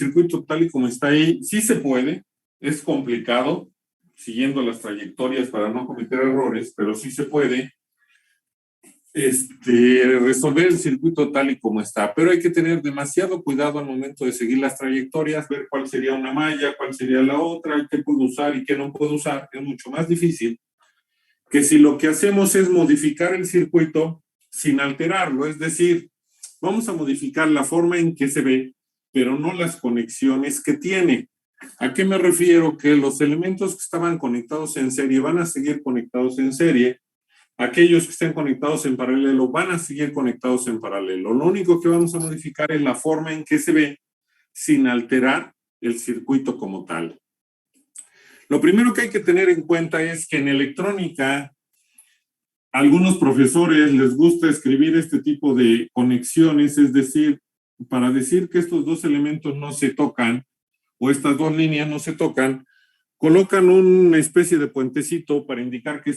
circuito tal y como está ahí, sí se puede, es complicado, siguiendo las trayectorias para no cometer errores, pero sí se puede resolver el circuito tal y como está, pero hay que tener demasiado cuidado al momento de seguir las trayectorias, ver cuál sería una malla, cuál sería la otra, qué puedo usar y qué no puedo usar. Es mucho más difícil que si lo que hacemos es modificar el circuito sin alterarlo, es decir, vamos a modificar la forma en que se ve, pero no las conexiones que tiene. ¿A qué me refiero? Que los elementos que estaban conectados en serie van a seguir conectados en serie. Aquellos que estén conectados en paralelo van a seguir conectados en paralelo. Lo único que vamos a modificar es la forma en que se ve sin alterar el circuito como tal. Lo primero que hay que tener en cuenta es que en electrónica a algunos profesores les gusta escribir este tipo de conexiones, es decir, para decir que estos dos elementos no se tocan o estas dos líneas no se tocan, colocan una especie de puentecito para indicar que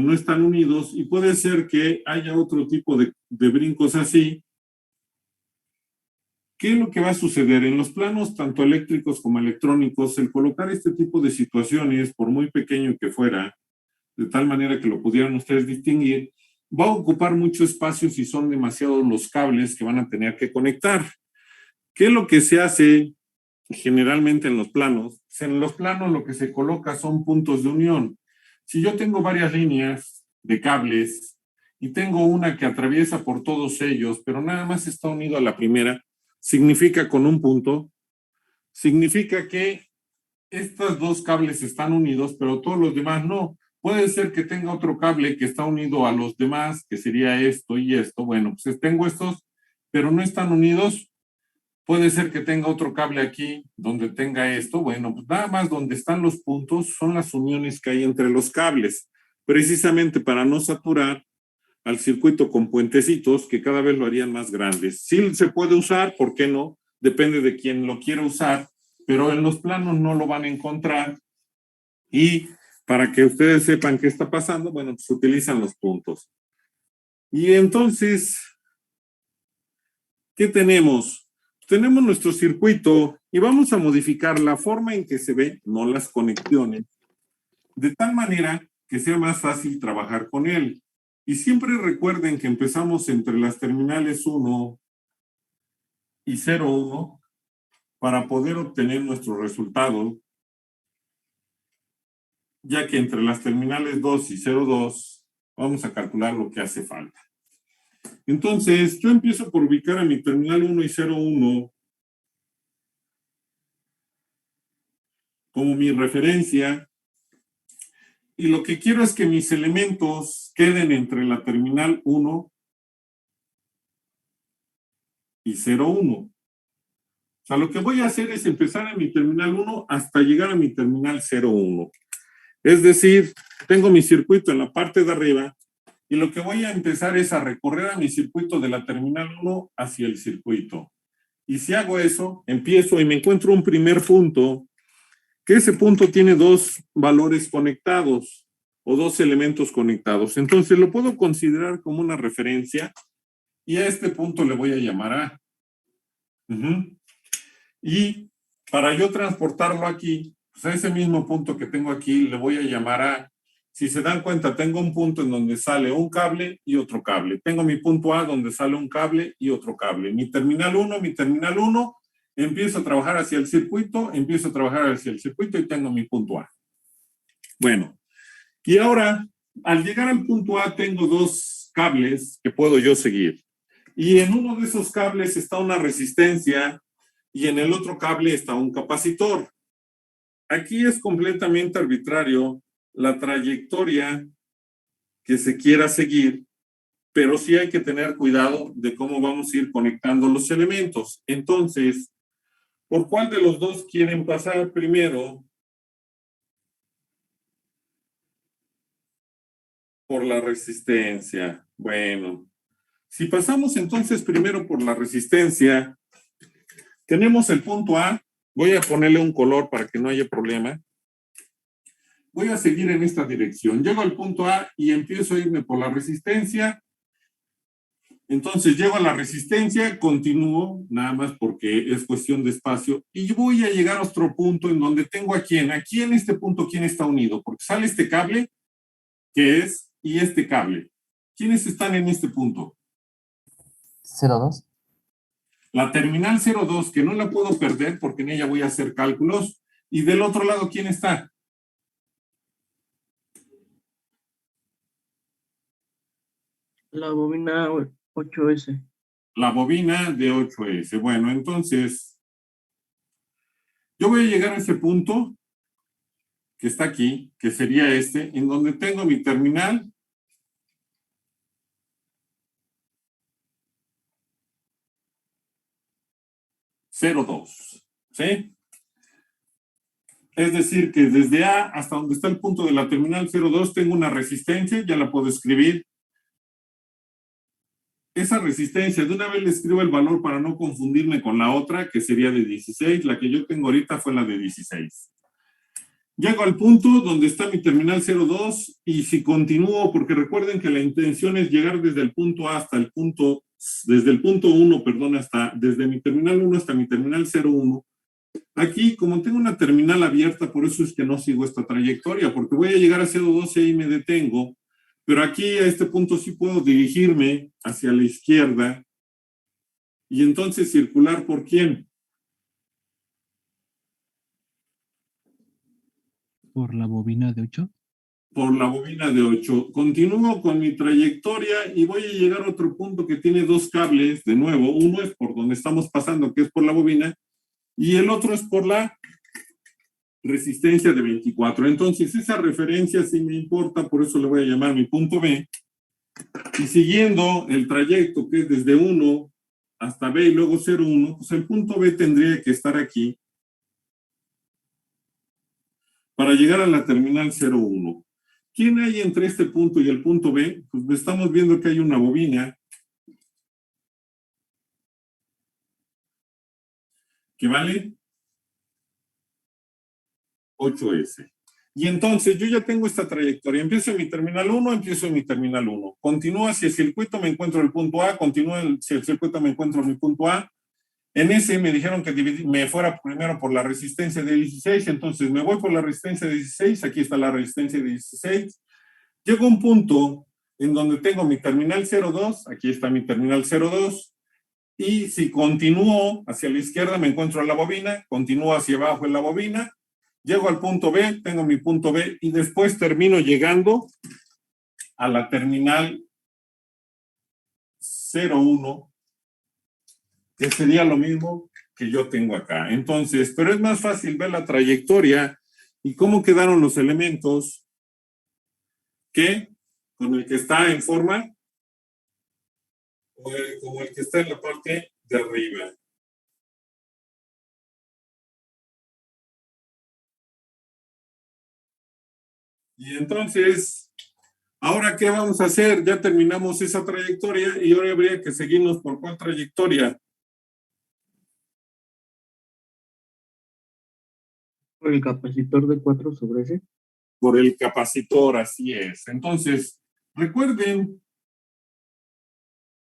no están unidos, y puede ser que haya otro tipo de brincos así. ¿Qué es lo que va a suceder? En los planos tanto eléctricos como electrónicos, el colocar este tipo de situaciones, por muy pequeño que fuera, de tal manera que lo pudieran ustedes distinguir, va a ocupar mucho espacio si son demasiados los cables que van a tener que conectar. ¿Qué es lo que se hace generalmente en los planos? En los planos lo que se coloca son puntos de unión. Si yo tengo varias líneas de cables y tengo una que atraviesa por todos ellos, pero nada más está unido a la primera, significa con un punto, significa que estos dos cables están unidos, pero todos los demás no. Puede ser que tenga otro cable que está unido a los demás, que sería esto y esto. Bueno, pues tengo estos, pero no están unidos. Puede ser que tenga otro cable aquí donde tenga esto. Bueno, pues nada más donde están los puntos son las uniones que hay entre los cables, precisamente para no saturar al circuito con puentecitos que cada vez lo harían más grandes. Sí se puede usar, ¿por qué no? Depende de quién lo quiera usar, pero en los planos no lo van a encontrar. Y para que ustedes sepan qué está pasando, bueno, pues utilizan los puntos. Y entonces, ¿qué tenemos? Tenemos nuestro circuito y vamos a modificar la forma en que se ve, no las conexiones, de tal manera que sea más fácil trabajar con él. Y siempre recuerden que empezamos entre las terminales 1 y 0,1 para poder obtener nuestro resultado, ya que entre las terminales 2 y 0,2 vamos a calcular lo que hace falta. Entonces, yo empiezo por ubicar a mi terminal 1 y 0,1 como mi referencia, y lo que quiero es que mis elementos queden entre la terminal 1 y 0,1. O sea, lo que voy a hacer es empezar en mi terminal 1 hasta llegar a mi terminal 0,1. Es decir, tengo mi circuito en la parte de arriba y lo que voy a empezar es a recorrer a mi circuito de la terminal 1 hacia el circuito. Y si hago eso, empiezo y me encuentro un primer punto, que ese punto tiene dos valores conectados o dos elementos conectados. Entonces lo puedo considerar como una referencia y a este punto le voy a llamar A. Y para yo transportarlo aquí, pues a ese mismo punto que tengo aquí le voy a llamar A. Si se dan cuenta, tengo un punto en donde sale un cable y otro cable. Tengo mi punto A donde sale un cable y otro cable. Mi terminal 1, empiezo a trabajar hacia el circuito, y tengo mi punto A. Bueno, y ahora, al llegar al punto A, tengo dos cables que puedo yo seguir. Y en uno de esos cables está una resistencia y en el otro cable está un capacitor. Aquí es completamente arbitrario la trayectoria que se quiera seguir, pero sí hay que tener cuidado de cómo vamos a ir conectando los elementos. Entonces, ¿por cuál de los dos quieren pasar primero? Por la resistencia. Bueno, si pasamos entonces primero por la resistencia, tenemos el punto A. Voy a ponerle un color para que no haya problema. Voy a seguir en esta dirección. Llego al punto A y empiezo a irme por la resistencia. Entonces llego a la resistencia, continúo, nada más porque es cuestión de espacio, y voy a llegar a otro punto en donde tengo a quién. Aquí en este punto, ¿quién está unido? Porque sale este cable, que es, y este cable. ¿Quiénes están en este punto? 02. La terminal 02, que no la puedo perder porque en ella voy a hacer cálculos. Y del otro lado, ¿quién está? La bobina 8S. La bobina de 8S. Bueno, entonces, yo voy a llegar a ese punto que está aquí, que sería este, en donde tengo mi terminal. (02), ¿sí? Es decir, que desde A hasta donde está el punto de la terminal 02 tengo una resistencia, ya la puedo escribir. Esa resistencia, de una vez le escribo el valor para no confundirme con la otra, que sería de 16. La que yo tengo ahorita fue la de 16. Llego al punto donde está mi terminal 02 y si continúo, porque recuerden que la intención es llegar desde el punto A hasta el punto, desde el punto 1, perdón, desde mi terminal 1 hasta mi terminal 01. Aquí, como tengo una terminal abierta, por eso es que no sigo esta trayectoria, porque voy a llegar a 012 y me detengo, pero aquí a este punto sí puedo dirigirme hacia la izquierda y entonces circular ¿por quién? ¿Por la bobina de 8? Por la bobina de 8. Continúo con mi trayectoria y voy a llegar a otro punto que tiene dos cables, de nuevo, uno es por donde estamos pasando, que es por la bobina, y el otro es por la resistencia de 24. Entonces, esa referencia sí me importa, por eso le voy a llamar mi punto B. Y siguiendo el trayecto que es desde 1 hasta B y luego 0,1, pues el punto B tendría que estar aquí para llegar a la terminal 0,1. ¿Quién hay entre este punto y el punto B? Pues estamos viendo que hay una bobina que vale 8S. Y entonces yo ya tengo esta trayectoria. Empiezo en mi terminal 1, empiezo en mi terminal 1. Continúo hacia el circuito, me encuentro el punto A, continúo hacia el circuito, me encuentro mi punto A. En ese me dijeron que me fuera primero por la resistencia de 16, entonces me voy por la resistencia de 16, aquí está la resistencia de 16. Llego a un punto en donde tengo mi terminal 02, aquí está mi terminal 02, y si continúo hacia la izquierda me encuentro en la bobina, continúo hacia abajo en la bobina, llego al punto B, tengo mi punto B, y después termino llegando a la terminal 01, que sería lo mismo que yo tengo acá. Entonces, pero es más fácil ver la trayectoria y cómo quedaron los elementos que con el que está en forma o como el que está en la parte de arriba. Y entonces, ¿ahora qué vamos a hacer? Ya terminamos esa trayectoria y ahora habría que seguirnos por cuál trayectoria. Por el capacitor de 4/S. Por el capacitor, así es. Entonces, recuerden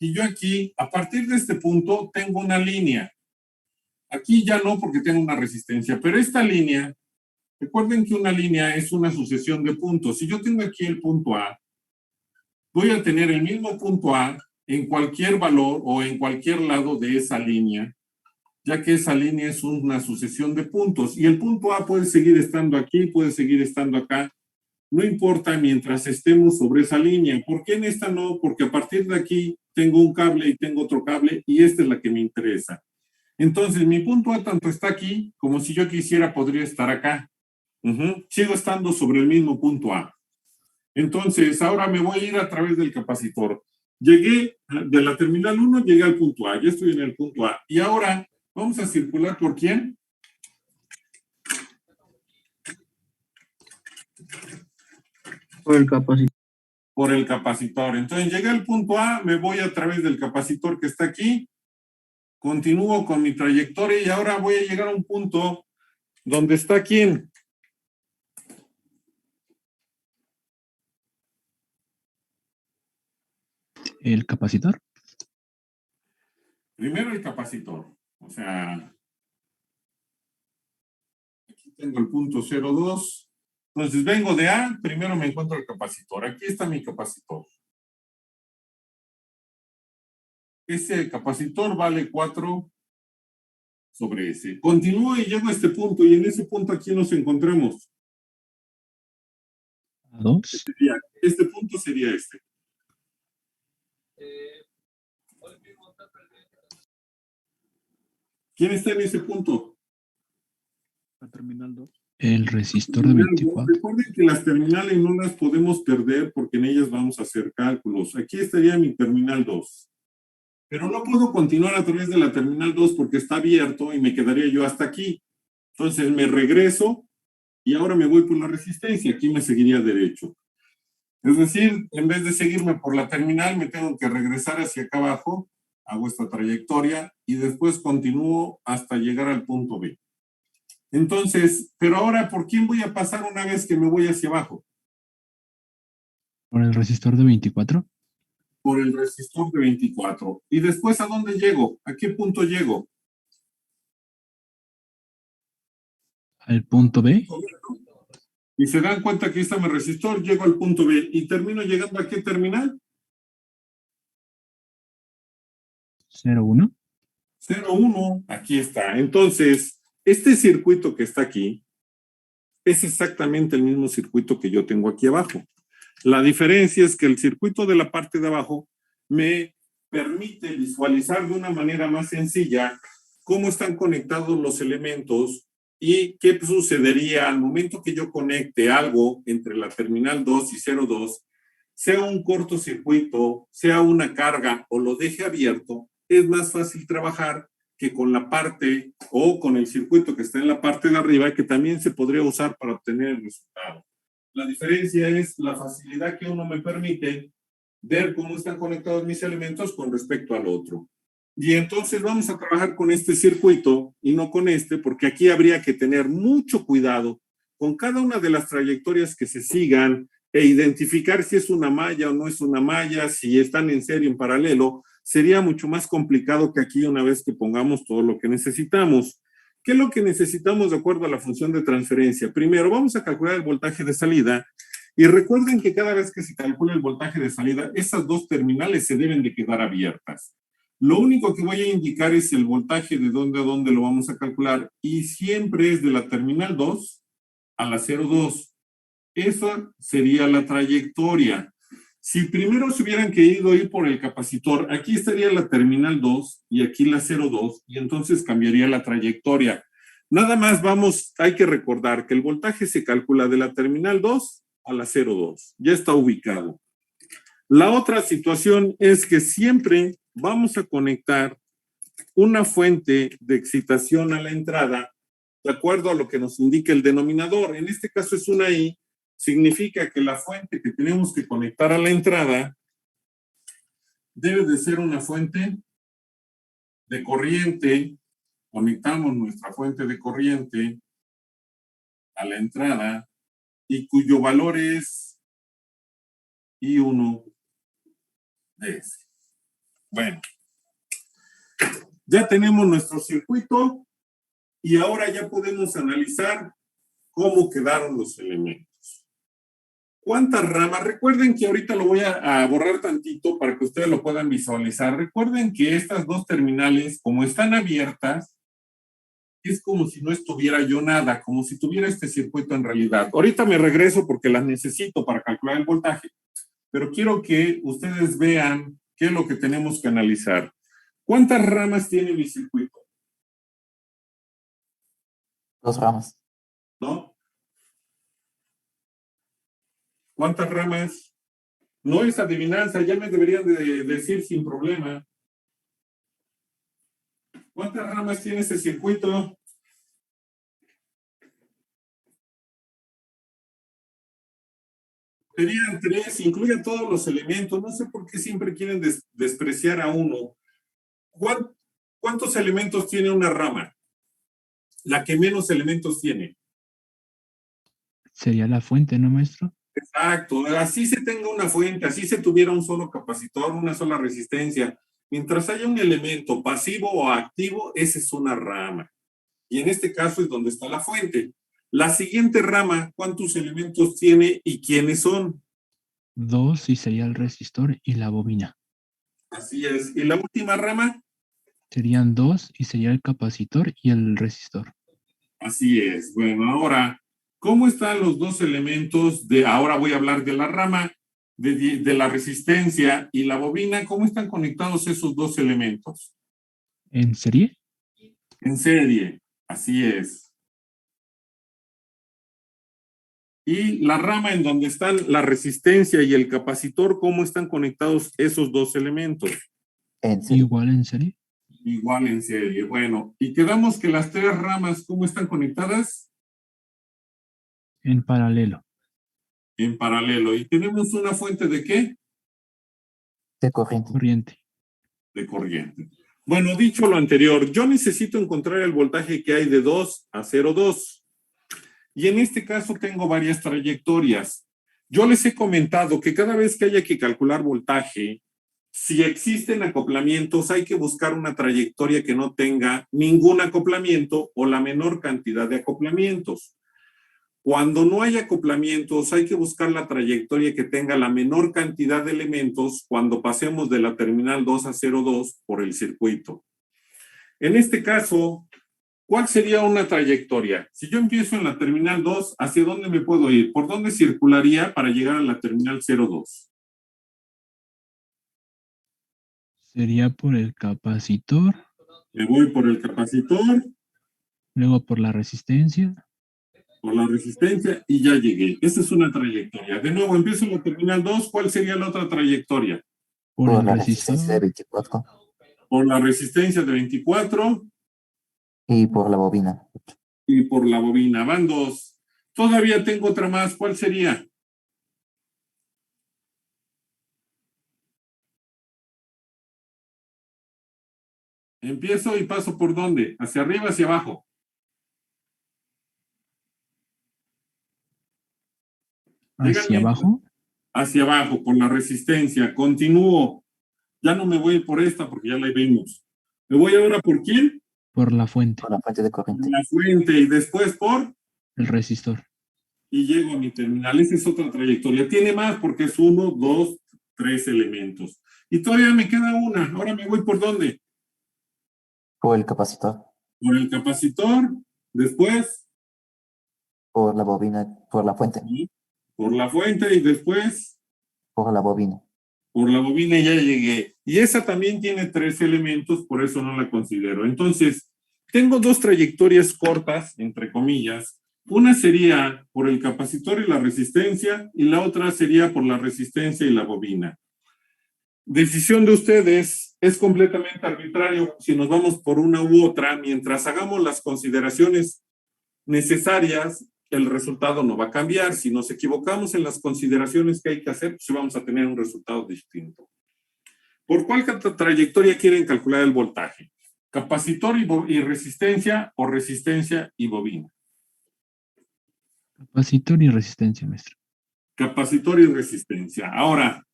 que yo aquí, a partir de este punto, tengo una línea. Aquí ya no porque tengo una resistencia, pero esta línea, recuerden que una línea es una sucesión de puntos. Si yo tengo aquí el punto A, voy a tener el mismo punto A en cualquier valor o en cualquier lado de esa línea, ya que esa línea es una sucesión de puntos. Y el punto A puede seguir estando aquí, puede seguir estando acá. No importa mientras estemos sobre esa línea. ¿Por qué en esta no? Porque a partir de aquí tengo un cable y tengo otro cable y esta es la que me interesa. Entonces, mi punto A tanto está aquí como si yo quisiera podría estar acá. Sigo estando sobre el mismo punto A. Entonces, ahora me voy a ir a través del capacitor. Llegué de la terminal 1, llegué al punto A. Ya estoy en el punto A. Y ahora, vamos a circular ¿por quién? Por el capacitor. Por el capacitor. Entonces, llegué al punto A, me voy a través del capacitor que está aquí. Continúo con mi trayectoria y ahora voy a llegar a un punto donde está ¿quién? ¿El capacitor? Primero el capacitor. O sea, aquí tengo el punto 0,2. Entonces vengo de A, primero me encuentro el capacitor. Aquí está mi capacitor. Ese capacitor vale 4 sobre S. Continúo y llego a este punto, y en ese punto aquí nos encontramos. A 2. Este punto sería este. ¿Quién está en ese punto? La terminal 2. El resistor de 24. Recuerden que las terminales no las podemos perder porque en ellas vamos a hacer cálculos. Aquí estaría mi terminal 2. Pero no puedo continuar a través de la terminal 2 porque está abierto y me quedaría yo hasta aquí. Entonces me regreso y ahora me voy por la resistencia. Aquí me seguiría derecho. Es decir, en vez de seguirme por la terminal, me tengo que regresar hacia acá abajo, hago esta trayectoria y después continúo hasta llegar al punto B. Entonces, pero ahora, ¿por quién voy a pasar una vez que me voy hacia abajo? Por el resistor de 24. Por el resistor de 24. ¿Y después a dónde llego? ¿A qué punto llego? Al punto B. Y se dan cuenta que aquí está mi resistor, llego al punto B y termino llegando a qué terminal? 0,1. 0,1, aquí está. Entonces, este circuito que está aquí es exactamente el mismo circuito que yo tengo aquí abajo. La diferencia es que el circuito de la parte de abajo me permite visualizar de una manera más sencilla cómo están conectados los elementos y qué sucedería al momento que yo conecte algo entre la terminal 2 y 0,2, sea un cortocircuito, sea una carga o lo deje abierto, es más fácil trabajar que con la parte o con el circuito que está en la parte de arriba, que también se podría usar para obtener el resultado. La diferencia es la facilidad que uno me permite ver cómo están conectados mis elementos con respecto al otro. Y entonces vamos a trabajar con este circuito y no con este, porque aquí habría que tener mucho cuidado con cada una de las trayectorias que se sigan e identificar si es una malla o no es una malla, si están en serie o en paralelo. Sería mucho más complicado que aquí una vez que pongamos todo lo que necesitamos. ¿Qué es lo que necesitamos de acuerdo a la función de transferencia? Primero, vamos a calcular el voltaje de salida. Y recuerden que cada vez que se calcula el voltaje de salida, esas dos terminales se deben de quedar abiertas. Lo único que voy a indicar es el voltaje de dónde a dónde lo vamos a calcular y siempre es de la terminal 2 a la 0,2. Esa sería la trayectoria. Si primero se hubieran querido ir por el capacitor, aquí estaría la terminal 2 y aquí la 0,2 y entonces cambiaría la trayectoria. Nada más hay que recordar que el voltaje se calcula de la terminal 2 a la 0,2. Ya está ubicado. La otra situación es que siempre vamos a conectar una fuente de excitación a la entrada de acuerdo a lo que nos indica el denominador. En este caso es una I, significa que la fuente que tenemos que conectar a la entrada debe de ser una fuente de corriente. Conectamos nuestra fuente de corriente a la entrada y cuyo valor es I1 de S. Bueno, ya tenemos nuestro circuito y ahora ya podemos analizar cómo quedaron los elementos. ¿Cuántas ramas? Recuerden que ahorita lo voy a borrar tantito para que ustedes lo puedan visualizar. Recuerden que estas dos terminales, como están abiertas, es como si no estuviera yo nada, como si tuviera este circuito en realidad. Ahorita me regreso porque las necesito para calcular el voltaje, pero quiero que ustedes vean qué es lo que tenemos que analizar. ¿Cuántas ramas tiene mi circuito? 2 ramas. ¿No? ¿Cuántas ramas? No es adivinanza, ya me deberían de decir sin problema. ¿Cuántas ramas tiene ese circuito? Serían 3, incluye todos los elementos. No sé por qué siempre quieren despreciar a uno. ¿Cuántos elementos tiene una rama? La que menos elementos tiene. Sería la fuente, ¿no, maestro? Exacto, así se tenga una fuente, así se tuviera un solo capacitor, una sola resistencia, Mientras haya un elemento pasivo o activo, esa es una rama. Y en este caso es donde está la fuente. La siguiente rama, ¿cuántos elementos tiene y quiénes son? 2 y sería el resistor y la bobina. Así es. ¿Y la última rama? Serían 2 y sería el capacitor y el resistor. Así es. Bueno, ahora, ¿cómo están los dos elementos de, ahora voy a hablar de la rama, de la resistencia y la bobina? ¿Cómo están conectados esos dos elementos? ¿En serie? En serie. Así es. Y la rama en donde están la resistencia y el capacitor, ¿cómo están conectados esos dos elementos? En serie. Igual en serie. Igual en serie. Bueno, y quedamos que las tres ramas, ¿cómo están conectadas? En paralelo. En paralelo. ¿Y tenemos una fuente de qué? De corriente. Corriente. De corriente. Bueno, dicho lo anterior, yo necesito encontrar el voltaje que hay de 2 a 0,2. Y en este caso tengo varias trayectorias. Yo les he comentado que cada vez que haya que calcular voltaje, si existen acoplamientos, hay que buscar una trayectoria que no tenga ningún acoplamiento o la menor cantidad de acoplamientos. Cuando no hay acoplamientos, hay que buscar la trayectoria que tenga la menor cantidad de elementos cuando pasemos de la terminal 2 a 0,2 por el circuito. En este caso, ¿cuál sería una trayectoria? Si yo empiezo en la terminal 2, ¿hacia dónde me puedo ir? ¿Por dónde circularía para llegar a la terminal 0,2? Sería por el capacitor, Me voy por el capacitor, luego por la resistencia, por la resistencia y ya llegué. Esa es una trayectoria. De nuevo, empiezo en la terminal 2. ¿Cuál sería la otra trayectoria? por Por el la resistencia de resistor 24 Por la resistencia de 24 y por la bobina. y por la bobina. Van 2. Todavía tengo otra más. ¿Cuál sería? Empiezo y paso ¿por dónde? ¿Hacia arriba, hacia abajo? hacia Díganme. abajo, Hacia abajo, por la resistencia. Continúo. Ya no me voy por esta porque ya la vimos. ¿Me voy ahora por quién? por la fuente, Por la fuente de Por corriente. la fuente y después por... el resistor. Y llego a mi terminal. Esa es otra trayectoria. Tiene más porque es 1, 2, 3 elementos. Y todavía me queda una. Ahora me voy ¿por dónde? Por el capacitor. Por el capacitor. Después Por la bobina. Por la fuente. por la fuente y después Por la bobina. por la bobina y ya llegué. Y esa también tiene 3 elementos, por eso no la considero. Entonces, tengo dos trayectorias cortas, entre comillas. Una sería por el capacitor y la resistencia, y la otra sería por la resistencia y la bobina. Decisión de ustedes, es completamente arbitrario si nos vamos por una u otra. Mientras hagamos las consideraciones necesarias, el resultado no va a cambiar. Si nos equivocamos en las consideraciones que hay que hacer, pues vamos a tener un resultado distinto. ¿Por cuál trayectoria quieren calcular el voltaje? ¿Capacitor y resistencia o resistencia y bobina? Capacitor y resistencia, maestro. Capacitor y resistencia. Ahora,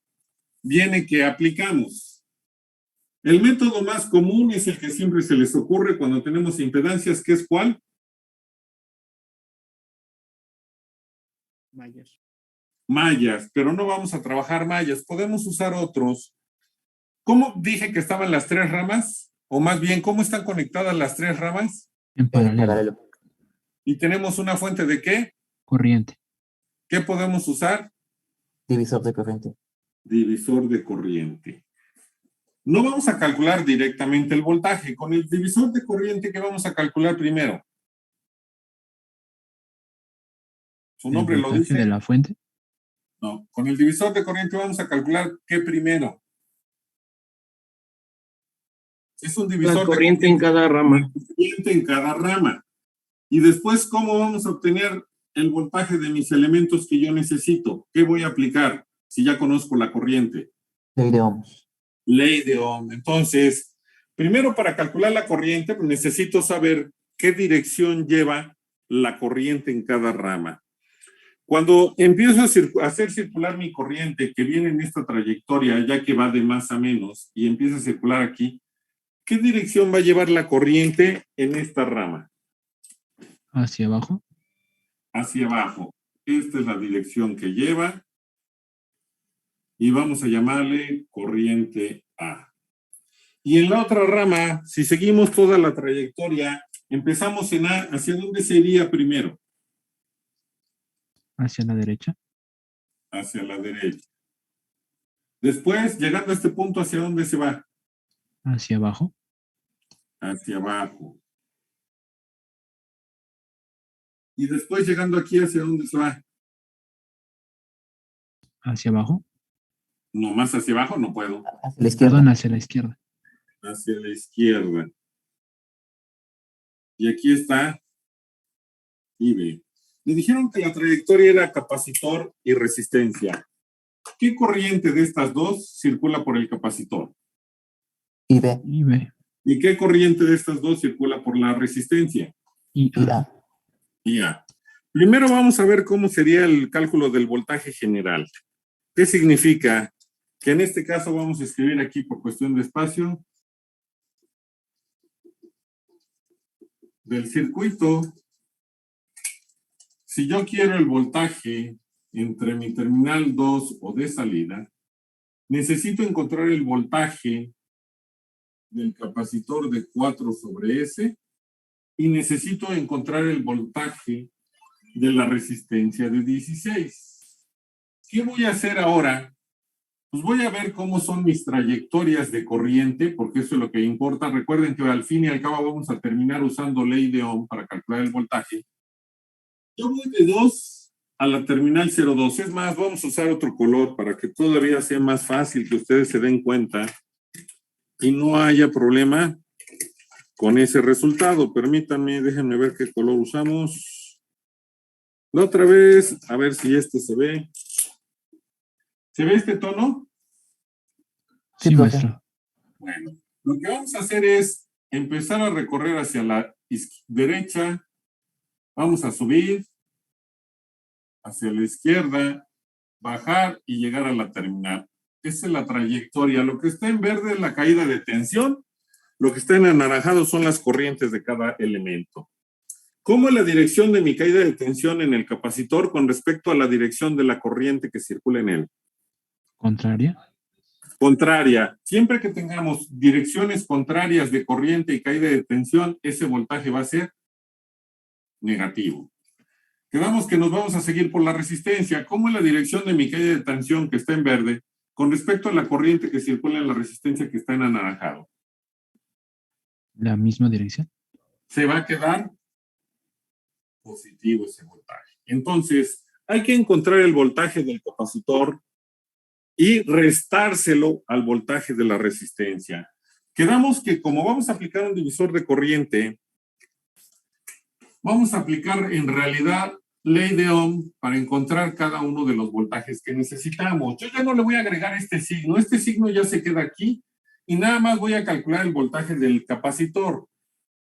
viene que aplicamos. El método más común es el que siempre se les ocurre cuando tenemos impedancias, que es ¿cuál? Mallas. Mallas, pero no vamos a trabajar mallas, podemos usar otros. ¿Cómo dije que estaban las 3 ramas? O más bien, ¿cómo están conectadas las 3 ramas? En paralelo. Y tenemos una fuente de ¿qué? Corriente. ¿Qué podemos usar? Divisor de corriente. Divisor de corriente. No vamos a calcular directamente el voltaje. Con el divisor de corriente, ¿qué vamos a calcular primero? Su nombre ¿El lo voltaje dice. de la fuente? No, con el divisor de corriente vamos a calcular ¿qué primero? Es un divisor La corriente en cada rama. corriente en cada rama. Y después, ¿cómo vamos a obtener el voltaje de mis elementos que yo necesito? ¿Qué voy a aplicar si ya conozco la corriente? Ley de Ohms. Ley de Ohm. Entonces, primero para calcular la corriente, pues necesito saber qué dirección lleva la corriente en cada rama. Cuando empiezo a hacer circular mi corriente que viene en esta trayectoria, ya que va de más a menos, y empieza a circular aquí, ¿qué dirección va a llevar la corriente en esta rama? Hacia abajo. Hacia abajo. Esta es la dirección que lleva. Y vamos a llamarle corriente A. Y en la otra rama, si seguimos toda la trayectoria, empezamos en A, ¿hacia dónde se iría primero? Hacia la derecha. Hacia la derecha. Después, llegando a este punto, ¿hacia dónde se va? Hacia abajo. Hacia abajo. Y después, llegando aquí, ¿hacia dónde se va? Hacia abajo. No, más hacia abajo no puedo. Hacia la izquierda. Perdón, hacia la izquierda. Hacia la izquierda. Y aquí está IB. Me dijeron que la trayectoria era capacitor y resistencia. ¿Qué corriente de estas dos circula por el capacitor? IB Y B. ¿Y qué corriente de estas dos circula por la resistencia? Y y A. A. Ya. Primero vamos a ver cómo sería el cálculo del voltaje general. ¿Qué significa? Que en este caso vamos a escribir aquí por cuestión de espacio del circuito. Si yo quiero el voltaje entre mi terminal 2 o de salida, necesito encontrar el voltaje del capacitor de 4 sobre S y necesito encontrar el voltaje de la resistencia de 16. ¿Qué voy a hacer ahora? Pues voy a ver cómo son mis trayectorias de corriente, porque eso es lo que importa. Recuerden que al fin y al cabo vamos a terminar usando ley de Ohm para calcular el voltaje. Yo voy de 2 a la terminal 0,2. Es más, vamos a usar otro color para que todavía sea más fácil que ustedes se den cuenta y no haya problema con ese resultado. Permítanme, déjenme ver qué color usamos. La otra vez, a ver si este se ve. ¿Se ve este tono? Sí, Sí, profe. maestro. Bueno, lo que vamos a hacer es empezar a recorrer hacia la derecha. Vamos a subir hacia la izquierda, bajar y llegar a la terminal. Esa es la trayectoria. Lo que está en verde es la caída de tensión. Lo que está en anaranjado son las corrientes de cada elemento. ¿Cómo es la dirección de mi caída de tensión en el capacitor con respecto a la dirección de la corriente que circula en él? Contraria. Contraria. Siempre que tengamos direcciones contrarias de corriente y caída de tensión, ese voltaje va a ser negativo. Quedamos que nos vamos a seguir por la resistencia. ¿Cómo es la dirección de mi caída de tensión que está en verde con respecto a la corriente que circula en la resistencia que está en anaranjado? La misma dirección. Se va a quedar positivo ese voltaje. Entonces, hay que encontrar el voltaje del capacitor y restárselo al voltaje de la resistencia. Quedamos que como vamos a aplicar un divisor de corriente, vamos a aplicar en realidad ley de Ohm para encontrar cada uno de los voltajes que necesitamos. Yo ya no le voy a agregar este signo ya se queda aquí y nada más voy a calcular el voltaje del capacitor.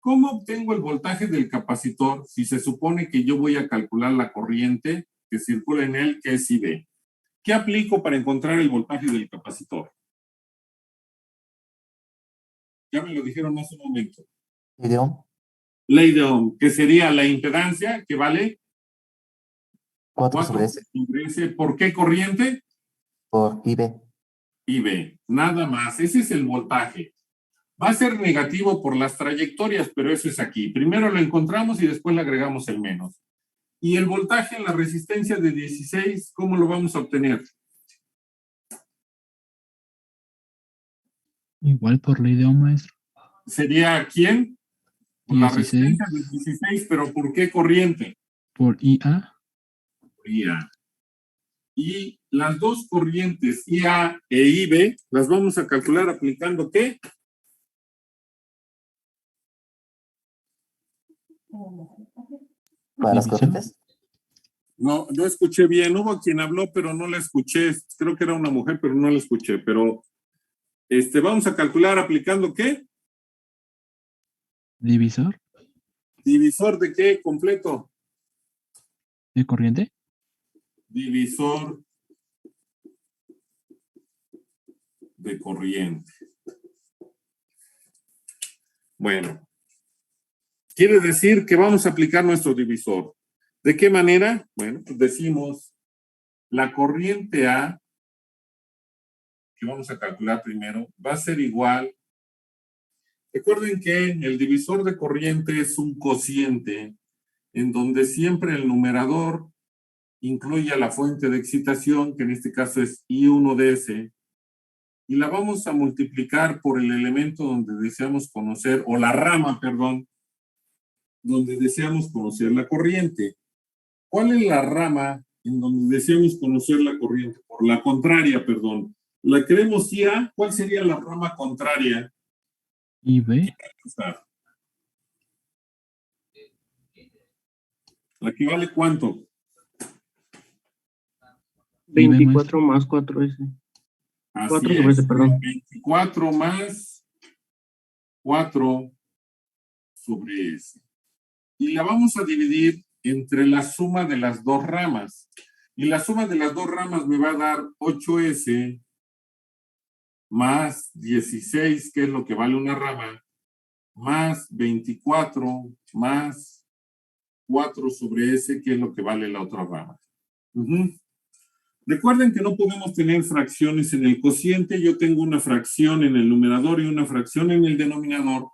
¿Cómo obtengo el voltaje del capacitor si se supone que yo voy a calcular la corriente que circula en él, que es IB? ¿Qué aplico para encontrar el voltaje del capacitor? Ya me lo dijeron hace un momento. Ley de Ohm. Ley de Ohm, que sería la impedancia, que vale 4 sobre S. sobre S. ¿Por qué corriente? Por IB. IB. Nada más. Ese es el voltaje. Va a ser negativo por las trayectorias, pero eso es aquí. Primero lo encontramos y después le agregamos el menos. Y el voltaje en la resistencia de 16, ¿cómo lo vamos a obtener? Igual por ley de Ohm, maestro. ¿Sería quién? Por la 16. resistencia de 16, pero ¿por qué corriente? Por IA. IA. Y las dos corrientes IA e IB las vamos a calcular aplicando ¿qué? Para las División. corrientes. No escuché bien. Hubo quien habló, pero no la escuché. Creo que era una mujer, pero no la escuché. Pero vamos a calcular aplicando ¿qué? Divisor ¿Divisor de qué completo? de corriente. divisor de corriente. Bueno, quiere decir que vamos a aplicar nuestro divisor. ¿De qué manera? Bueno, pues decimos la corriente A, que vamos a calcular primero, va a ser igual. Recuerden que el divisor de corriente es un cociente en donde siempre el numerador incluye a la fuente de excitación, que en este caso es I1DS, y la vamos a multiplicar por el elemento donde deseamos conocer, o la rama, perdón, donde deseamos conocer la corriente. ¿Cuál es la rama en donde deseamos conocer la corriente? Por la contraria, perdón. La queremos IA, ¿cuál sería la rama contraria? IB. ¿La que vale cuánto? 24 más 4S. Así 4 sobre es. S, perdón. 24 más 4 sobre S. Y la vamos a dividir entre la suma de las dos ramas. Y la suma de las dos ramas me va a dar 8S más 16, que es lo que vale una rama, más 24 más 4 sobre S, que es lo que vale la otra rama. Recuerden que no podemos tener fracciones en el cociente. Yo tengo una fracción en el numerador y una fracción en el denominador,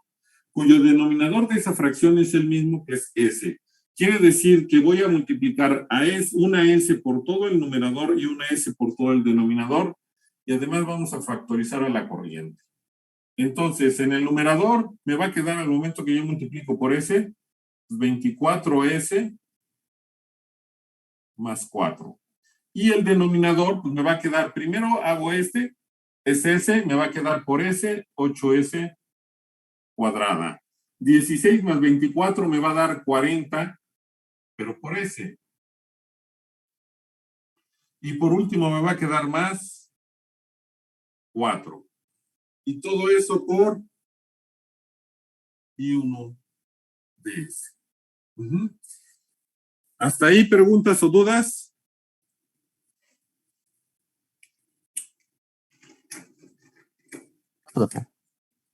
cuyo denominador de esa fracción es el mismo, que es S. Quiere decir que voy a multiplicar a una S por todo el numerador y una S por todo el denominador, y además vamos a factorizar a la corriente. Entonces, en el numerador me va a quedar al momento que yo multiplico por S, 24S más 4. Y el denominador, pues me va a quedar, primero hago es S, me va a quedar por S, 8S cuadrada. 16 más 24 me va a dar 40, pero por S. Y por último me va a quedar más 4. Y todo eso por I1 de S. ¿Hasta ahí preguntas o dudas?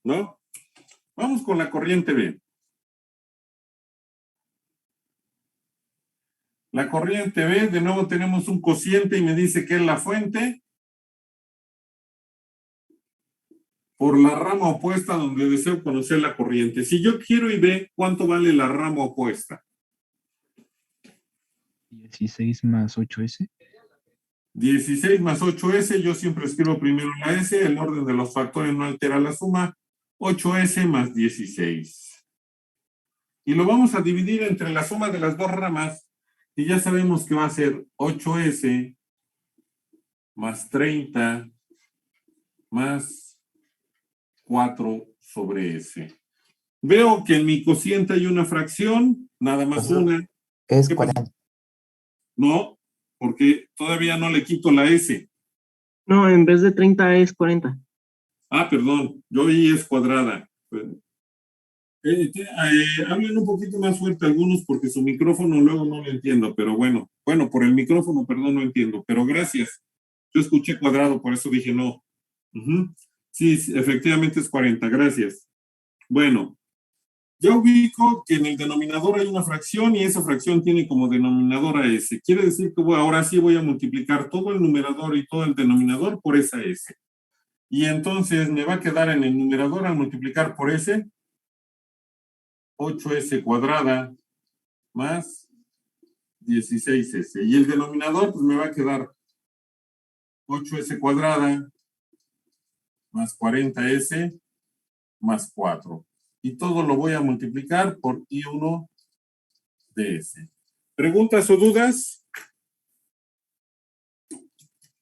¿No? Vamos con la corriente B. La corriente B, de nuevo tenemos un cociente y me dice que es la fuente por la rama opuesta donde deseo conocer la corriente. Si yo quiero IB, ¿cuánto vale la rama opuesta? 16 más 8S. 16 más 8S, yo siempre escribo primero la S, el orden de los factores no altera la suma, 8S más 16. Y lo vamos a dividir entre la suma de las dos ramas, y ya sabemos que va a ser 8S más 30 más 4 sobre S. Veo que en mi cociente hay una fracción, nada más una. Es ¿Qué pasa? 40. No, porque todavía no le quito la S. No, en vez de 30 es 40. Ah, perdón, yo oí es cuadrada. Hablen un poquito más fuerte algunos porque su micrófono luego no lo entiendo, pero bueno, por el micrófono, perdón, no entiendo, pero gracias. Yo escuché cuadrado, por eso dije no. Sí, efectivamente es 40, gracias. Bueno, ya ubico que en el denominador hay una fracción y esa fracción tiene como denominador a S. Quiere decir que ahora sí voy a multiplicar todo el numerador y todo el denominador por esa S. Y entonces me va a quedar en el numerador al multiplicar por S, 8S cuadrada más 16S. Y el denominador pues me va a quedar 8S cuadrada más 40S más 4. Y todo lo voy a multiplicar por I1 de S. ¿Preguntas o dudas?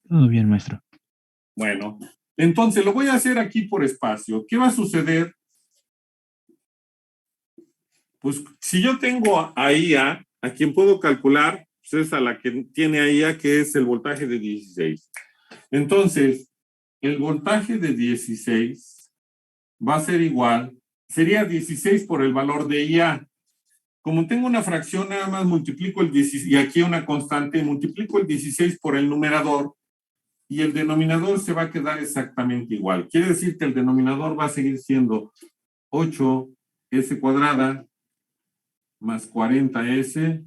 Todo bien, maestro. Bueno, entonces lo voy a hacer aquí por espacio. ¿Qué va a suceder? Pues si yo tengo a IA, a quien puedo calcular, pues es a la que tiene a IA, que es el voltaje de 16. Entonces, el voltaje de 16 va a ser igual, sería 16 por el valor de IA. Como tengo una fracción, nada más multiplico el 16, y aquí una constante, multiplico el 16 por el numerador, y el denominador se va a quedar exactamente igual. Quiere decir que el denominador va a seguir siendo 8s cuadrada más 40s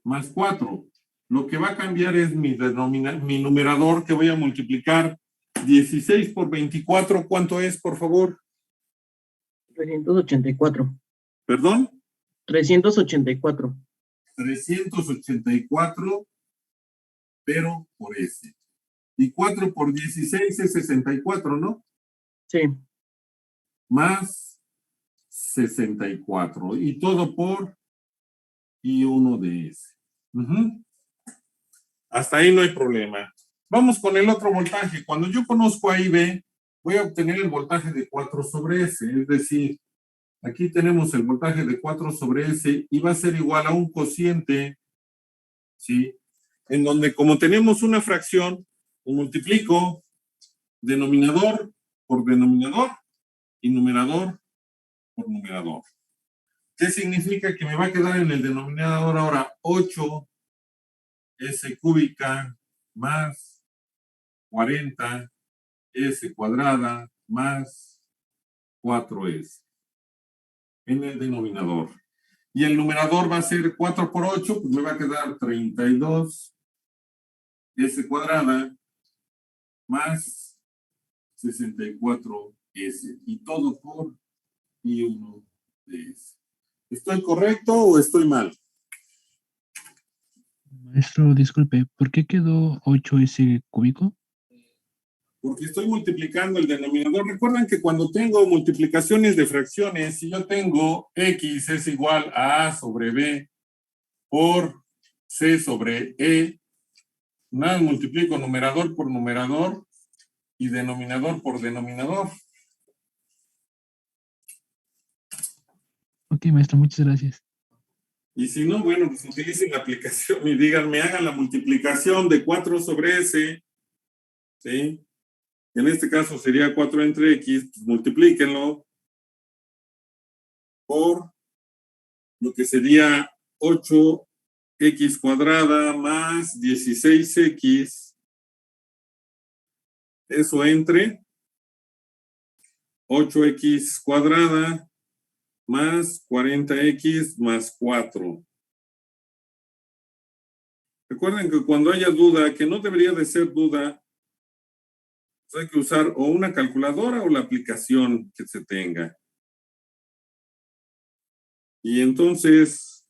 más 4. Lo que va a cambiar es mi numerador, que voy a multiplicar 16 por 24. ¿Cuánto es, por favor? 384. ¿Perdón? 384. 384, pero por S. Y 4 por 16 es 64, ¿no? Sí. Más 64. Y todo por I1 de S. Hasta ahí no hay problema. Vamos con el otro voltaje. Cuando yo conozco a IB, voy a obtener el voltaje de 4 sobre S. Es decir, aquí tenemos el voltaje de 4 sobre S y va a ser igual a un cociente, ¿sí? En donde, como tenemos una fracción, multiplico denominador por denominador y numerador por numerador. ¿Qué significa? Que me va a quedar en el denominador ahora 8s cúbica más 40s cuadrada más 4s en el denominador. Y el numerador va a ser 4 por 8, pues me va a quedar 32s cuadrada más 64s. Y todo por I1 de S. ¿Estoy correcto o estoy mal? Maestro, disculpe, ¿por qué quedó 8s cúbico? Porque estoy multiplicando el denominador. Recuerden que cuando tengo multiplicaciones de fracciones, si yo tengo X es igual a A sobre B por C sobre E, nada, multiplico numerador por numerador y denominador por denominador. Ok, maestro, muchas gracias. Y si no, bueno, pues utilicen la aplicación y díganme, hagan la multiplicación de 4 sobre S, ¿sí? En este caso sería 4 entre X, pues multiplíquenlo por lo que sería 8x cuadrada más 16x. Eso entre 8x cuadrada más 40x más 4. Recuerden que cuando haya duda, que no debería de ser duda, pues hay que usar o una calculadora o la aplicación que se tenga. Y entonces,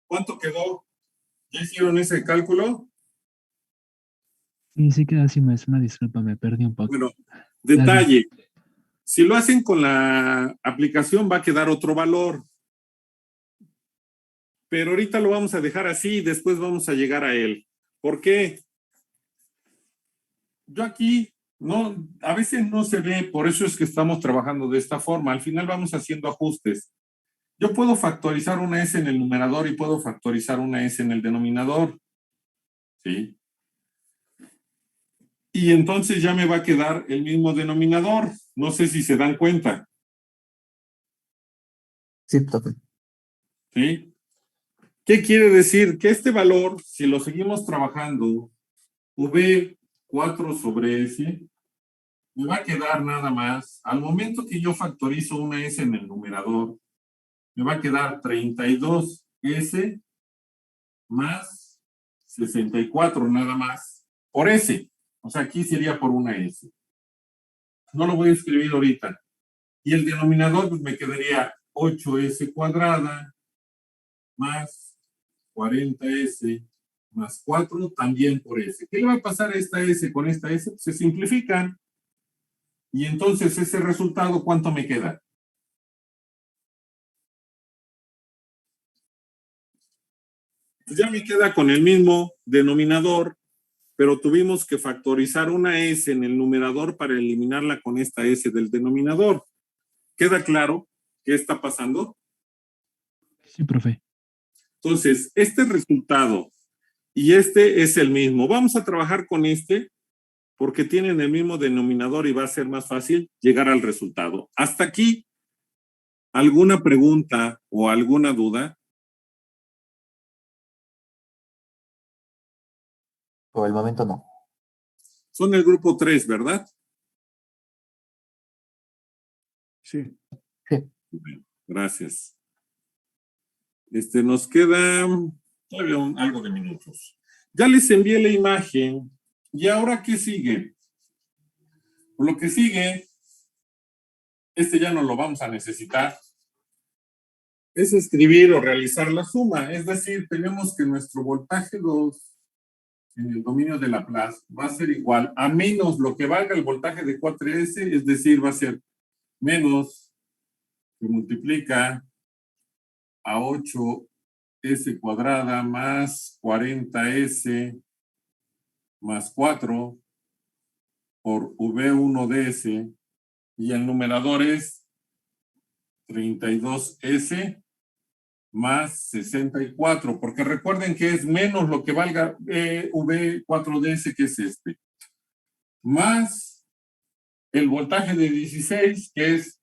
¿cuánto quedó? ¿Ya hicieron ese cálculo? Y sí queda así, maestro, una disculpa, me perdí un poco. Bueno, detalle. Si lo hacen con la aplicación va a quedar otro valor. Pero ahorita lo vamos a dejar así y después vamos a llegar a él. ¿Por qué? Yo aquí, no, a veces no se ve, por eso es que estamos trabajando de esta forma. Al final vamos haciendo ajustes. Yo puedo factorizar una S en el numerador y puedo factorizar una S en el denominador. ¿Sí? Y entonces ya me va a quedar el mismo denominador. No sé si se dan cuenta. Sí, profe. ¿Sí? ¿Qué quiere decir? Que este valor, si lo seguimos trabajando, V4 sobre S, me va a quedar nada más, al momento que yo factorizo una S en el numerador, me va a quedar 32S más 64 nada más, por S. O sea, aquí sería por una S. No lo voy a escribir ahorita. Y el denominador pues, me quedaría 8S cuadrada más 40S más 4 también por S. ¿Qué le va a pasar a esta S con esta S? Pues se simplifican. Y entonces ese resultado, ¿cuánto me queda? Pues ya me queda con el mismo denominador, pero tuvimos que factorizar una S en el numerador para eliminarla con esta S del denominador. ¿Queda claro qué está pasando? Sí, profe. Entonces, este resultado y este es el mismo. Vamos a trabajar con este porque tienen el mismo denominador y va a ser más fácil llegar al resultado. Hasta aquí ¿Alguna pregunta o alguna duda? Por el momento no. Son el grupo 3, ¿verdad? Sí. Bueno, gracias. Nos queda todavía algo de minutos. Ya les envié la imagen. ¿Y ahora qué sigue? Lo que sigue, ya no lo vamos a necesitar, es escribir o realizar la suma. Es decir, tenemos que nuestro voltaje 2 en el dominio de Laplace va a ser igual a menos lo que valga el voltaje de 4S, es decir, va a ser menos que multiplica a 8S cuadrada más 40S más 4 por V1DS, y el numerador es 32S más 64, porque recuerden que es menos lo que valga V4DS, que es más el voltaje de 16, que es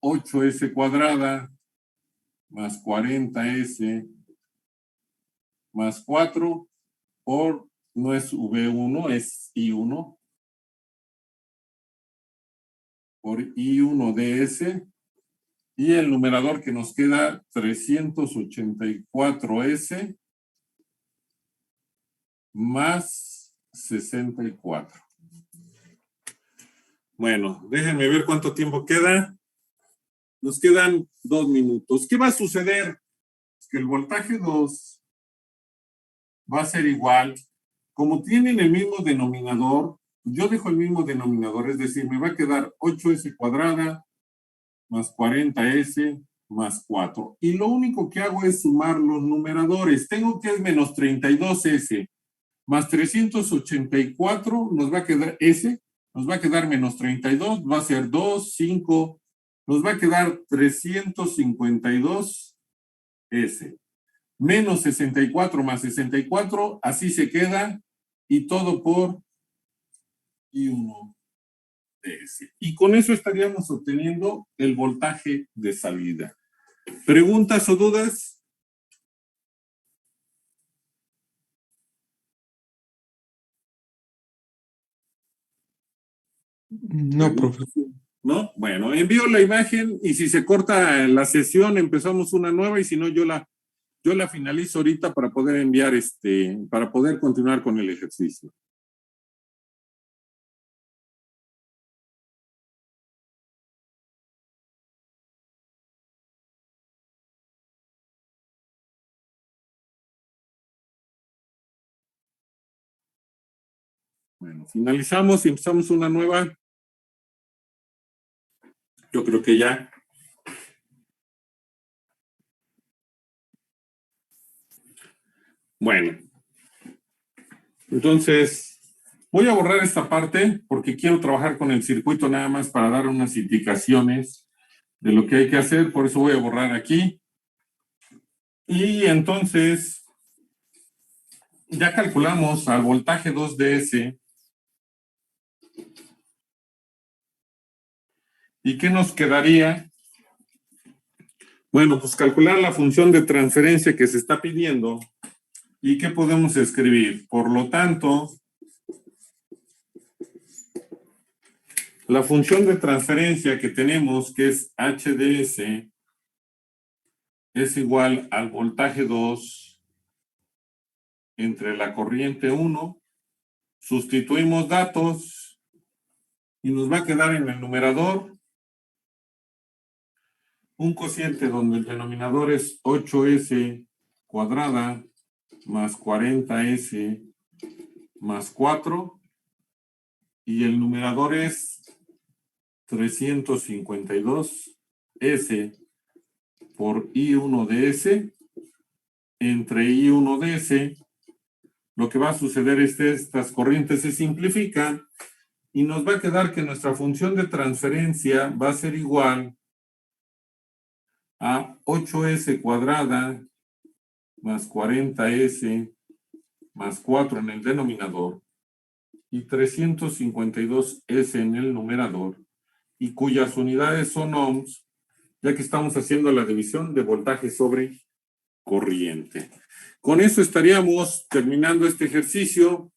8S cuadrada más 40S más 4 por, no es V1, es I1, por I1DS, y el numerador que nos queda 384S más 64. Bueno, déjenme ver cuánto tiempo queda. Nos quedan 2 minutos. ¿Qué va a suceder? Que el voltaje 2 va a ser igual. Como tienen el mismo denominador, yo dejo el mismo denominador, es decir, me va a quedar 8S cuadrada más 40S más 4. Y lo único que hago es sumar los numeradores. Tengo que es menos 32S más 384, nos va a quedar S, nos va a quedar menos 32, va a ser 2, 5, nos va a quedar 352S. Menos 64 más 64, así se queda, y todo por I1DS. Y con eso estaríamos obteniendo el voltaje de salida. ¿Preguntas o dudas? No, profe. ¿No? Bueno, envío la imagen y si se corta la sesión empezamos una nueva, y si no yo la finalizo ahorita para poder enviar para poder continuar con el ejercicio. Bueno, finalizamos y empezamos una nueva. Yo creo que ya. Bueno. Entonces, voy a borrar esta parte porque quiero trabajar con el circuito nada más para dar unas indicaciones de lo que hay que hacer. Por eso voy a borrar aquí. Y entonces, ya calculamos al voltaje 2DS. ¿Y qué nos quedaría? Bueno, pues calcular la función de transferencia que se está pidiendo. ¿Y qué podemos escribir? Por lo tanto, la función de transferencia que tenemos, que es HDS, es igual al voltaje 2 entre la corriente 1. Sustituimos datos y nos va a quedar en el numerador un cociente donde el denominador es 8S cuadrada más 40S más 4, y el numerador es 352S por I1DS. Entre I1DS, lo que va a suceder es que estas corrientes se simplifican y nos va a quedar que nuestra función de transferencia va a ser igual a 8S cuadrada más 40S más 4 en el denominador y 352S en el numerador, y cuyas unidades son ohms, ya que estamos haciendo la división de voltaje sobre corriente. Con eso estaríamos terminando este ejercicio.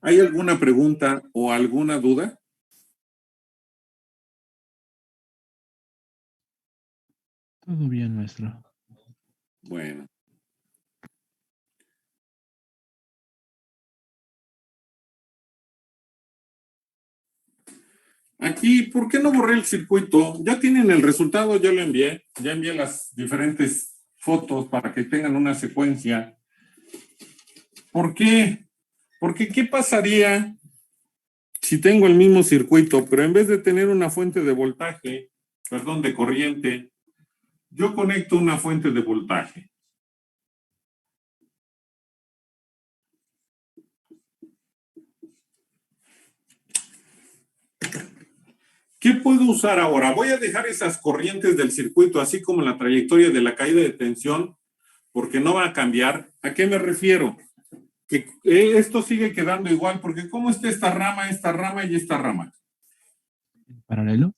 ¿Hay alguna pregunta o alguna duda? Todo bien, maestro. Bueno. Aquí, ¿por qué no borré el circuito? Ya tienen el resultado, yo lo envié. Ya envié las diferentes fotos para que tengan una secuencia. ¿Por qué? Porque ¿qué pasaría si tengo el mismo circuito, pero en vez de tener una fuente de voltaje, perdón, de corriente, yo conecto una fuente de voltaje? ¿Qué puedo usar ahora? Voy a dejar esas corrientes del circuito, así como la trayectoria de la caída de tensión, porque no va a cambiar. ¿A qué me refiero? Que esto sigue quedando igual, porque ¿cómo está esta rama y esta rama? ¿Paralelo?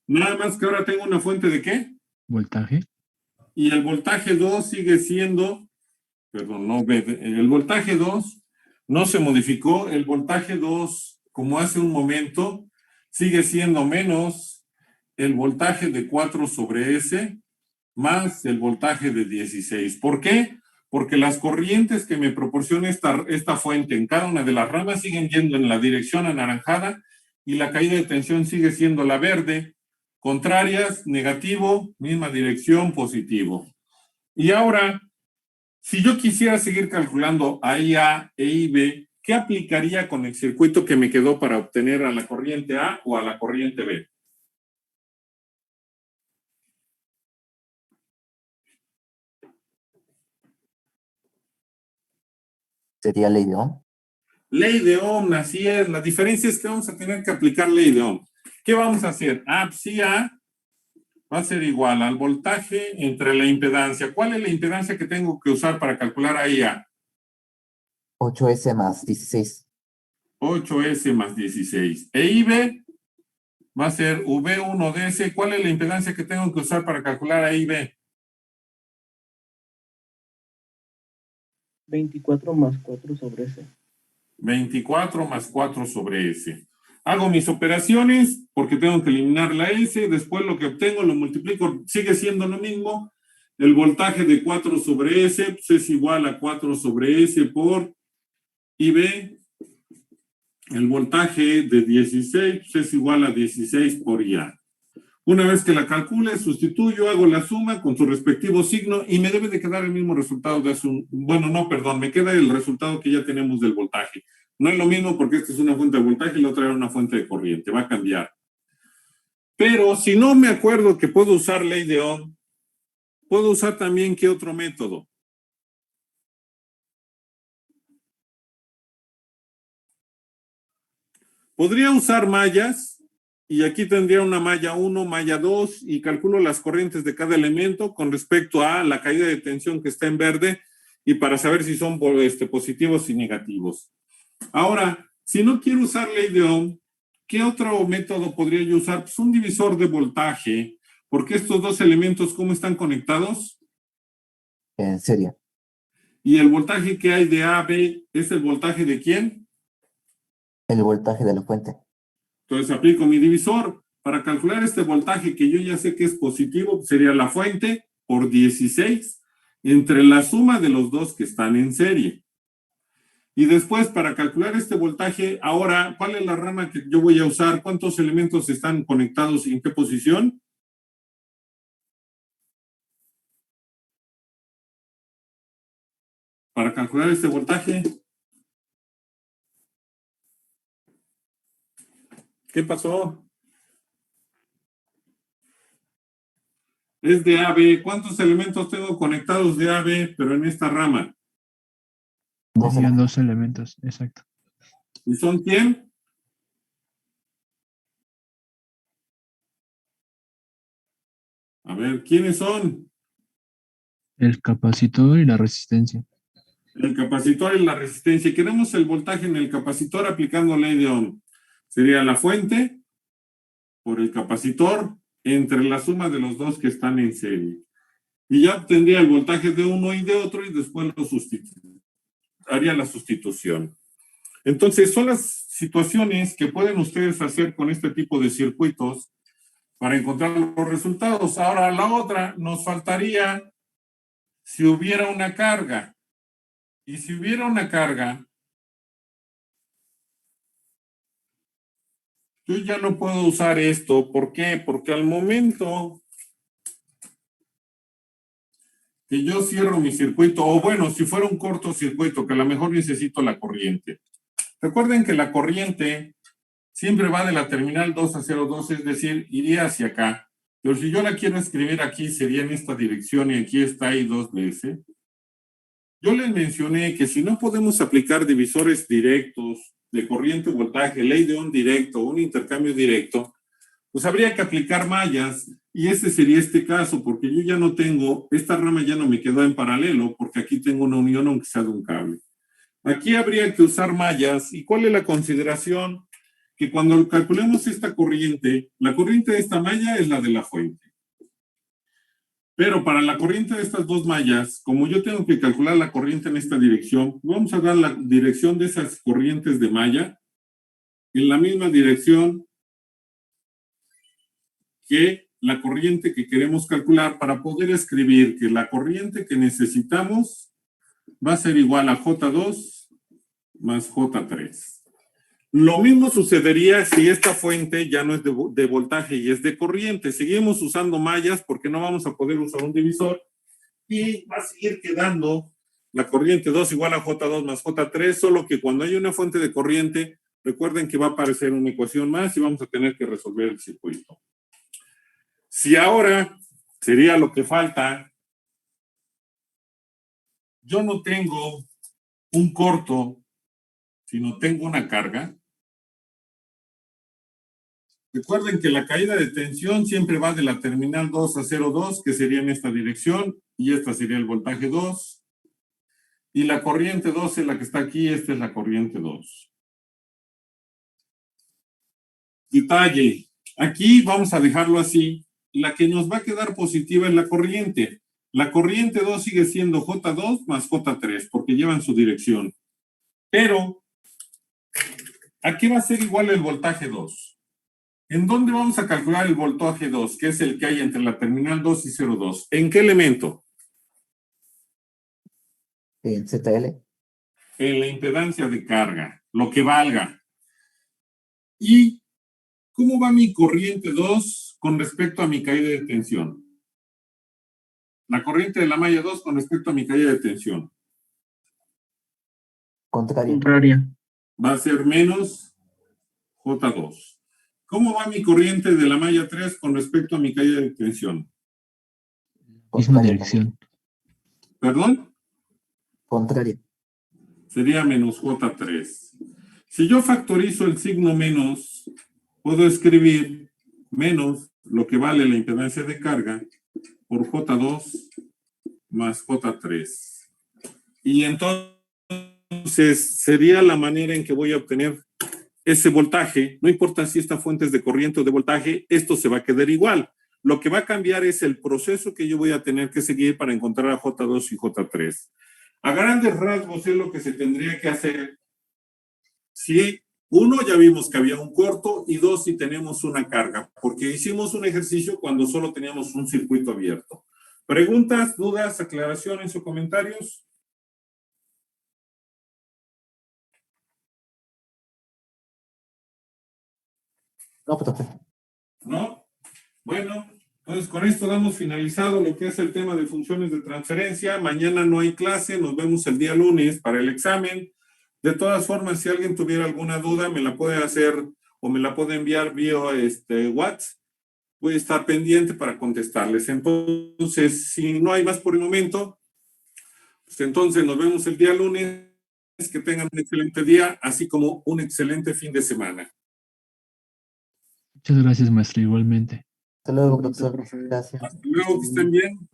Nada más que ahora tengo una fuente de ¿qué? ¿Voltaje? Y el voltaje 2 sigue siendo, perdón, no, el voltaje 2 no se modificó, el voltaje 2, como hace un momento, sigue siendo menos el voltaje de 4 sobre S más el voltaje de 16. ¿Por qué? Porque las corrientes que me proporciona esta fuente en cada una de las ramas siguen yendo en la dirección anaranjada y la caída de tensión sigue siendo la verde. Contrarias, negativo, misma dirección, positivo. Y ahora, si yo quisiera seguir calculando a IA e IB, ¿qué aplicaría con el circuito que me quedó para obtener a la corriente A o a la corriente B? Sería ley de Ohm. Ley de Ohm, así es. La diferencia es que vamos a tener que aplicar ley de Ohm. ¿Qué vamos a hacer? Psi A va a ser igual al voltaje entre la impedancia. ¿Cuál es la impedancia que tengo que usar para calcular a IA? 8S más 16. 8S más 16. E IB va a ser V1 de S. ¿Cuál es la impedancia que tengo que usar para calcular a IB? 24 más 4 sobre S. 24 más 4 sobre S. Hago mis operaciones porque tengo que eliminar la S, después lo que obtengo lo multiplico, sigue siendo lo mismo. El voltaje de 4 sobre S pues es igual a 4 sobre S por IB. El voltaje de 16 pues es igual a 16 por IA. Una vez que la calcule, sustituyo, hago la suma con su respectivo signo y me debe de quedar el mismo resultado de hace bueno, no, perdón, me queda el resultado que ya tenemos del voltaje. No es lo mismo porque esta es una fuente de voltaje y la otra era una fuente de corriente, va a cambiar. Pero si no me acuerdo que puedo usar ley de Ohm, puedo usar también ¿qué otro método? Podría usar mallas. Y aquí tendría una malla 1, malla 2 y calculo las corrientes de cada elemento con respecto a la caída de tensión que está en verde y para saber si son positivos y negativos. Ahora, si no quiero usar ley de Ohm, ¿qué otro método podría yo usar? Pues un divisor de voltaje, porque estos dos elementos, ¿cómo están conectados? En serie. Y el voltaje que hay de A a B es el voltaje de ¿quién? El voltaje de la fuente. Entonces aplico mi divisor. Para calcular este voltaje que yo ya sé que es positivo, sería la fuente por 16 entre la suma de los dos que están en serie. Y después, para calcular este voltaje, ahora, ¿cuál es la rama que yo voy a usar? ¿Cuántos elementos están conectados y en qué posición? Para calcular este voltaje. ¿Qué pasó? Es de AB. ¿Cuántos elementos tengo conectados de AB, pero en esta rama? Serían dos elementos, exacto. ¿Y son quién? A ver, ¿quiénes son? El capacitor y la resistencia. El capacitor y la resistencia. Queremos el voltaje en el capacitor aplicando ley de Ohm. Sería la fuente por el capacitor entre la suma de los dos que están en serie. Y ya obtendría el voltaje de uno y de otro y después haría la sustitución. Entonces, son las situaciones que pueden ustedes hacer con este tipo de circuitos para encontrar los resultados. Ahora, la otra, nos faltaría si hubiera una carga. Y si hubiera una carga, yo ya no puedo usar esto. ¿Por qué? Porque al momento que yo cierro mi circuito, o bueno, si fuera un cortocircuito, que a lo mejor necesito la corriente. Recuerden que la corriente siempre va de la terminal 2 a 0,2, es decir, iría hacia acá. Pero si yo la quiero escribir aquí, sería en esta dirección y aquí está I2DS. Yo les mencioné que si no podemos aplicar divisores directos de corriente o voltaje, ley de Ohm directo, un intercambio directo, pues habría que aplicar mallas, y este sería este caso, porque yo ya no tengo, esta rama ya no me quedó en paralelo, porque aquí tengo una unión aunque sea de un cable. Aquí habría que usar mallas, ¿y cuál es la consideración? Que cuando calculemos esta corriente, la corriente de esta malla es la de la fuente. Pero para la corriente de estas dos mallas, como yo tengo que calcular la corriente en esta dirección, vamos a dar la dirección de esas corrientes de malla en la misma dirección que la corriente que queremos calcular para poder escribir que la corriente que necesitamos va a ser igual a J2 más J3. Lo mismo sucedería si esta fuente ya no es de voltaje y es de corriente. Seguimos usando mallas porque no vamos a poder usar un divisor y va a seguir quedando la corriente 2 igual a J2 más J3, solo que cuando hay una fuente de corriente, recuerden que va a aparecer una ecuación más y vamos a tener que resolver el circuito. Si ahora sería lo que falta, yo no tengo un corto, sino tengo una carga. Recuerden que la caída de tensión siempre va de la terminal 2 a 0,2, que sería en esta dirección, y esta sería el voltaje 2. Y la corriente 2 es la que está aquí, esta es la corriente 2. Detalle, aquí vamos a dejarlo así. La que nos va a quedar positiva es la corriente. La corriente 2 sigue siendo J2 más J3, porque llevan su dirección. Pero, aquí va a ser igual el voltaje 2. ¿En dónde vamos a calcular el voltaje 2, que es el que hay entre la terminal 2 y 0,2? ¿En qué elemento? En ZL. En la impedancia de carga, lo que valga. ¿Y cómo va mi corriente 2 con respecto a mi caída de tensión? La corriente de la malla 2 con respecto a mi caída de tensión. Contraria. Va a ser menos J2. ¿Cómo va mi corriente de la malla 3 con respecto a mi caída de tensión? Misma dirección. ¿Perdón? Contraria. Sería menos J3. Si yo factorizo el signo menos, puedo escribir menos lo que vale la impedancia de carga por J2 más J3. Y entonces sería la manera en que voy a obtener ese voltaje. No importa si esta fuente es de corriente o de voltaje, esto se va a quedar igual. Lo que va a cambiar es el proceso que yo voy a tener que seguir para encontrar a J2 y J3. A grandes rasgos es lo que se tendría que hacer si, uno, ya vimos que había un corto, y dos, si tenemos una carga, porque hicimos un ejercicio cuando solo teníamos un circuito abierto. ¿Preguntas, dudas, aclaraciones o comentarios? No, profe. ¿No? Bueno, entonces con esto damos finalizado lo que es el tema de funciones de transferencia. Mañana no hay clase, nos vemos el día lunes para el examen. De todas formas, si alguien tuviera alguna duda, me la puede hacer o me la puede enviar vía WhatsApp. Voy a estar pendiente para contestarles. Entonces, si no hay más por el momento, pues entonces nos vemos el día lunes. Que tengan un excelente día, así como un excelente fin de semana. Muchas gracias, maestro, igualmente. Hasta luego, Igualmente, profesor. profe. Gracias. Hasta luego, que estén bien.